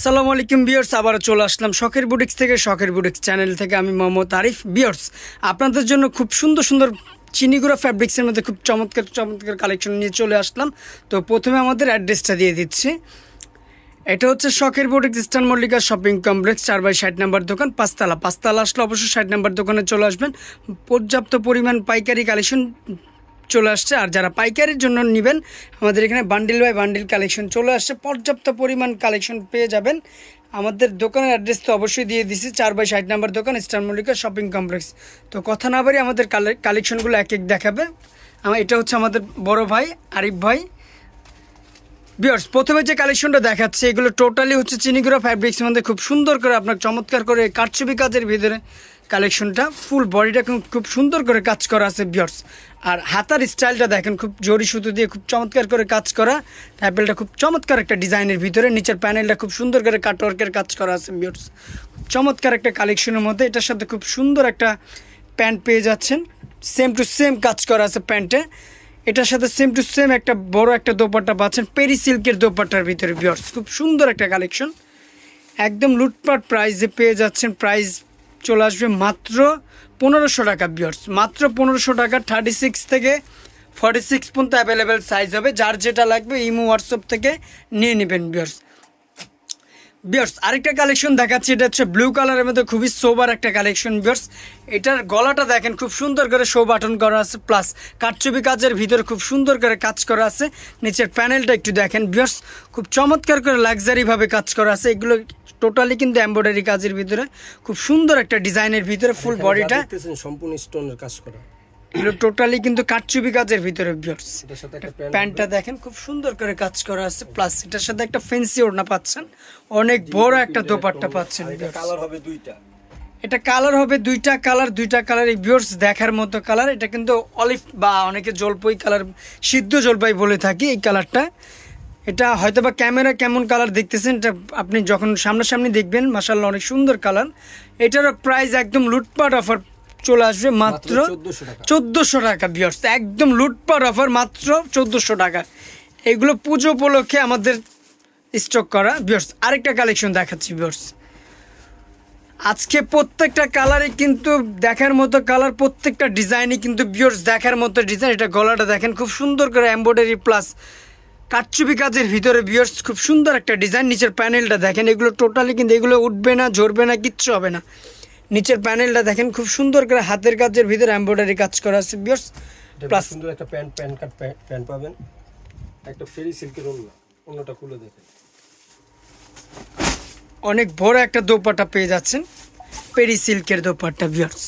আসসালামু আলাইকুম ভিউয়ার্স, আবার চলে আসলাম শখের বুটিক্স থেকে। শখের বুটিক্স চ্যানেল থেকে আমি মোহাম্মদ আরিফ। ভিউয়ার্স, আপনাদের জন্য খুব সুন্দর সুন্দর চিনিগুড়া ফ্যাব্রিক্সের মধ্যে খুব চমৎকার চমৎকার কালেকশন নিয়ে চলে আসলাম। তো প্রথমে আমাদের অ্যাড্রেসটা দিয়ে দিচ্ছি। এটা হচ্ছে শখের boutiques, eastern Mallika shopping complex, 4/60 নম্বর দোকান, পাঁচতলা আসলে অবশ্যই 60 নম্বর দোকানে চলে আসবেন। পর্যাপ্ত পরিমাণ পাইকারি কালেকশন চলে আসছে। আর যারা পাইকারির জন্য নেবেন, আমাদের এখানে বান্ডিল বাই বান্ডিল কালেকশন চলে আসছে। পর্যাপ্ত পরিমাণ কালেকশন পেয়ে যাবেন। আমাদের দোকানের অ্যাড্রেস তো অবশ্যই দিয়ে দিছি, 4/60 নম্বর দোকান, ইস্টার্ন মল্লিকা শপিং কমপ্লেক্স। তো কথা না বাড়ি আমাদের কালেকশনগুলো এক এক দেখাবে। এটা হচ্ছে আমাদের বড় ভাই আরিফ ভাই। ভিউয়ার্স, প্রথমে যে কালেকশনটা দেখাচ্ছে এগুলো টোটালি হচ্ছে চিনিগুড়া ফ্যাব্রিক্সের মধ্যে খুব সুন্দর করে আপনার চমৎকার করে কারচুপি কাজের ভিতরে কালেকশনটা, ফুল বডিটা খুব সুন্দর করে কাজ করা আছে ভিউয়ার্স। আর হাতার স্টাইলটা দেখেন, খুব জরি সুতো দিয়ে খুব চমৎকার করে কাজ করা। ট্যাপেলটা খুব চমৎকার একটা ডিজাইনের ভিতরে, নিচের প্যানেলটা খুব সুন্দর করে কাটওয়ার্কের কাজ করা আছে ভিউয়ার্স। চমৎকার একটা কালেকশনের মধ্যে এটার সাথে খুব সুন্দর একটা প্যান্ট পেয়ে যাচ্ছেন, সেম টু সেম কাজ করা আছে প্যান্টে। এটার সাথে সেম টু সেম একটা বড় একটা দোপাট্টা পাচ্ছেন, পেরি সিল্কের দোপাট্টার ভিতরে ভিউয়ার্স। খুব সুন্দর একটা কালেকশন, একদম লুটপাট প্রাইসে পেয়ে যাচ্ছেন। প্রাইস চলে আসবে মাত্র 1500 টাকা ভিউয়ার্স, মাত্র 1500 টাকা। 36 থেকে 46 পর্যন্ত অ্যাভেলেবেল সাইজ হবে, যার যেটা লাগবে ইমো হোয়াটসঅ্যাপ থেকে নিয়ে নেবেন ভিউয়ার্স। আরেকটা কালেকশন দেখাচ্ছি, এটা হচ্ছে ব্লু কালারের মধ্যে খুবই সোবার একটা কালেকশন ভিউয়ার্স। এটার গলাটা দেখেন খুব সুন্দর করে শো বাটন করা আছে, প্লাস কারচুপি কাজের ভিতরে খুব সুন্দর করে কাজ করা আছে। নিচের প্যানেলটা একটু দেখেন ভিউয়ার্স, খুব চমৎকার করে লাক্সারিভাবে কাজ করা আছে। এগুলো টোটালি কিন্তু এমব্রয়ডারি কাজের ভিতরে খুব সুন্দর একটা ডিজাইনের ভিতরে ফুল বডিটা সম্পূর্ণ স্টোনের কাজ করা। এগুলো টোটালি কিন্তু কারচুপি কাজের ভিতরে ভিউয়ার্স। প্যান্টটা দেখেন খুব সুন্দর করে কাজ করা আছে, প্লাস এটার সাথে একটা ফেন্সি ওড়না পাচ্ছেন, অনেক বড় একটা দোপাট্টা পাচ্ছেন। কালার হবে দুইটা, এটা কালার হবে দুইটা কালার এই ভিউয়ার্স দেখার মতো কালার। এটা কিন্তু অলিভ বা অনেকে জলপাই কালার, সিদ্ধ জলপাই বলে থাকি এই কালারটা। এটা হয়তো বা ক্যামেরা কেমন কালার দেখতেছেন, এটা আপনি যখন সামনাসামনি দেখবেন মাশাআল্লাহ অনেক সুন্দর কালার। এটারও প্রাইস একদম লুটপাট অফার চলে আসবে মাত্র 1400 টাকা ভিউয়ার্স, একদম লুটপাট অফার মাত্র 1400 টাকা। এগুলো পুজো উপলক্ষে আমাদের স্টক করা ভিউয়ার্স। আরেকটা কালেকশন দেখাচ্ছি ভিউয়ার্স, আজকে প্রত্যেকটা কালারই কিন্তু দেখার মতো কালার, প্রত্যেকটা ডিজাইনই কিন্তু ভিউয়ার্স দেখার মতো ডিজাইন। এটা গলাটা দেখেন খুব সুন্দর করে এমব্রয়ডারি প্লাস কারচুপি কাজের ভিতরে ভিউয়ার্স, খুব সুন্দর একটা ডিজাইন। নিচের প্যানেলটা দেখেন, এগুলো টোটালি কিন্তু এগুলো উঠবে না, ঝরবে না, কিচ্ছু হবে না। নিচের প্যানেলটা দেখেন খুব সুন্দর করে হাতের কাজের ভিতরে এমব্রয়ডারি কাজ করা আছে ভিউয়ার্স। প্লাস সুন্দর একটা প্যান্ট পাবেন, একটা ফেরি সিল্কের ওড়নাটা খুলে দেখেন, অনেক বড় একটা দোপাট্টা পেয়ে যাচ্ছেন, পেরি সিল্কের দোপাট্টা ভিউয়ার্স।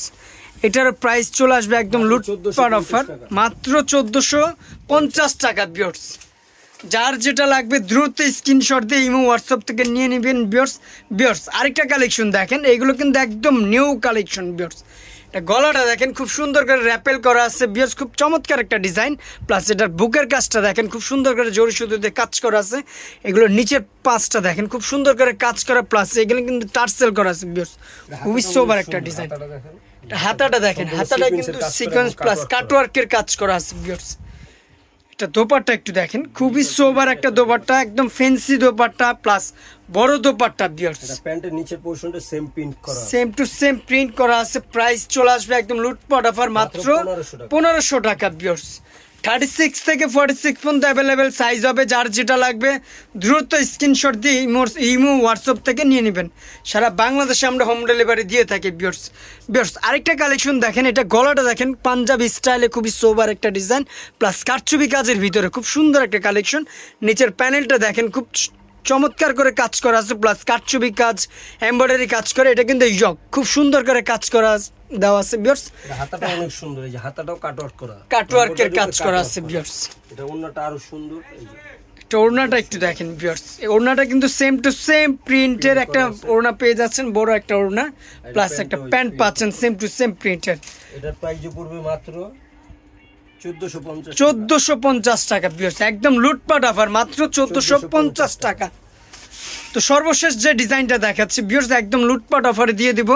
এটার প্রাইস চলে আসবে একদম লুটপাট অফার মাত্র 1450 টাকা ভিউয়ার্স। যার যেটা লাগবে দ্রুত স্ক্রিনশট দিয়ে ইমো হোয়াটসঅ্যাপ থেকে নিয়ে নেবেন ভিউয়ার্স। আরেকটা কালেকশন দেখেন, এগুলো কিন্তু একদম নিউ কালেকশন ভিউয়ার্স। এটা গলাটা দেখেন খুব সুন্দর করে র্যাপেল করা আছে ভিউয়ার্স, খুব চমৎকার একটা ডিজাইন। প্লাস এটার বুকের কাজটা দেখেন খুব সুন্দর করে জরি সুতো দিয়ে কাজ করা আছে। এগুলো নিচের পাঁচটা দেখেন খুব সুন্দর করে কাজ করা, প্লাস এগুলো কিন্তু টার্সেল করা আছে ভিউয়ার্স, খুবই সোবার একটা ডিজাইন। হাতাটা দেখেন, হাতাটা কিন্তু সিকোয়েন্স প্লাস কাটওয়ার্কের কাজ করা আছে ভিউয়ার্স। এটা দোপাট্টা একটু দেখেন, খুবই সোবার একটা দোপাট্টা, একদম ফ্যান্সি দোপাট্টা প্লাস বড় দোপাট্টা ভিউয়ার্স। এটা প্যান্টের নিচের পোরশনটা সেম টু সেম প্রিন্ট করা আছে। প্রাইস চলে আসবে একদম লুটপাট অফার মাত্র 1500 টাকা ভিউয়ার্স। 36 থেকে 46 পর্যন্ত অ্যাভেলেবেল সাইজ হবে, যার যেটা লাগবে দ্রুত স্ক্রিনশট দিয়ে ইমো হোয়াটসঅ্যাপ থেকে নিয়ে নেবেন। সারা বাংলাদেশে আমরা হোম ডেলিভারি দিয়ে থাকি ভিউয়ার্স। আরেকটা কালেকশন দেখেন, এটা গলাটা দেখেন পাঞ্জাবি স্টাইলে খুবই সোবার একটা ডিজাইন, প্লাস কারচুপি কাজের ভিতরে খুব সুন্দর একটা কালেকশন। নিচের প্যানেলটা দেখেন খুব চমৎকার করে কাজ করা আছে, প্লাস কারচুপি কাজ এমব্রয়ডারি কাজ করে। এটা কিন্তু খুব সুন্দর করে কাজ করা দেওয়া আছে ভিউয়ার্স। হাতাটা অনেক সুন্দর, এই যে হাতাটাও কাটওয়ার্কের কাজ করা আছে ভিউয়ার্স। এটা ওড়নাটা আরো সুন্দর, এই যে ওড়নাটা একটু দেখেন ভিউয়ার্স। এই ওড়নাটা কিন্তু সেম টু সেম প্রিন্টের একটা ওড়না পেয়ে যাচ্ছেন, বড় একটা ওড়না, প্লাস একটা প্যান্ট পাচ্ছেন সেম টু সেম প্রিন্টের। এটার প্রাইস পড়বে মাত্র 1450 টাকা ভিউয়ার্স, একদম লুটপাট অফার মাত্র 1450 টাকা। তো সর্বশেষ যে ডিজাইনটা দেখাচ্ছি ভিউয়ার্স, একদম লুটপাট অফারে দিয়ে দিব।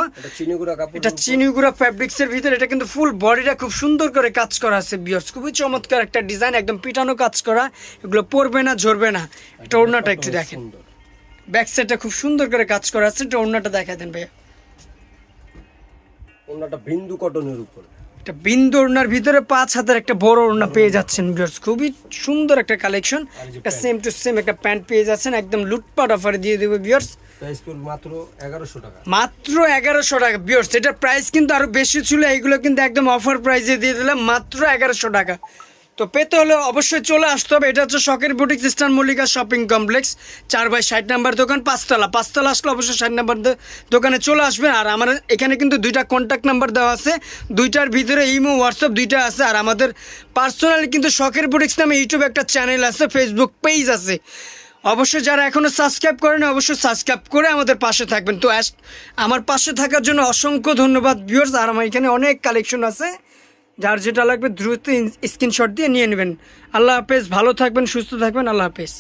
এটা চিনিগুড়া ফ্যাব্রিক্সের ভিতরে, এটা কিন্তু ফুল বডিটা খুব সুন্দর করে কাজ করা আছে ভিউয়ার্স, খুবই চমৎকার একটা ডিজাইন, একদম পিটানো কাজ করা। এগুলো পরবে না, ঝরবে না। এটা ওড়নাটা একটু দেখেন, ব্যাক সাইডটা খুব সুন্দর করে কাজ করা আছে। এটা ওড়নাটা দেখাই দেন ভাইয়া। ওড়নাটা বিন্দু কটনের উপর, একটা বিন্দু ওড়নার ভিতরে 5 হাতের একটা বড় ওড়না পেয়ে যাচ্ছেন ভিউয়ার্স, খুবই সুন্দর একটা কালেকশন। একটা সেম টু সেম একটা প্যান্ট পেয়ে যাচ্ছেন, একদম লুটপাট অফারে দিয়ে দেবো ভিউয়ার্স। প্রাইস পড়বে মাত্র 1100 টাকা। মাত্র 1100 টাকা ভিউয়ার্স। এটার প্রাইস কিন্তু আরো বেশি ছিল, এইগুলো কিন্তু একদম অফার প্রাইসে দিয়ে দিলাম মাত্র 1100 টাকা। তো পেতে হলে অবশ্যই চলে আসতে হবে। এটা হচ্ছে শখের boutique eastern Mallika shopping complex, 4/60 number দোকান, 5 তলা আসলে অবশ্যই 60 নাম্বার দোকানে চলে আসবেন। আর আমার এখানে কিন্তু 2টা কন্ট্যাক্ট নাম্বার দেওয়া আছে, 2টার ভিতরে ইমো হোয়াটসঅ্যাপ 2টা আছে। আর আমাদের পার্সোনালি কিন্তু শখের বুটিক্স নামে ইউটিউবে একটা চ্যানেল আছে, ফেসবুক পেজ আছে। অবশ্যই যারা এখনও সাবস্ক্রাইব করেন অবশ্যই সাবস্ক্রাইব করে আমাদের পাশে থাকবেন। তো আমার পাশে থাকার জন্য অসংখ্য ধন্যবাদ ভিউয়ার্স। আর আমার এখানে অনেক কালেকশন আছে, যার যেটা লাগবে দ্রুত স্ক্রিনশট দিয়ে নিয়ে নেবেন। আল্লাহ হাফেজ, ভালো থাকবেন, সুস্থ থাকবেন, আল্লাহ হাফেজ।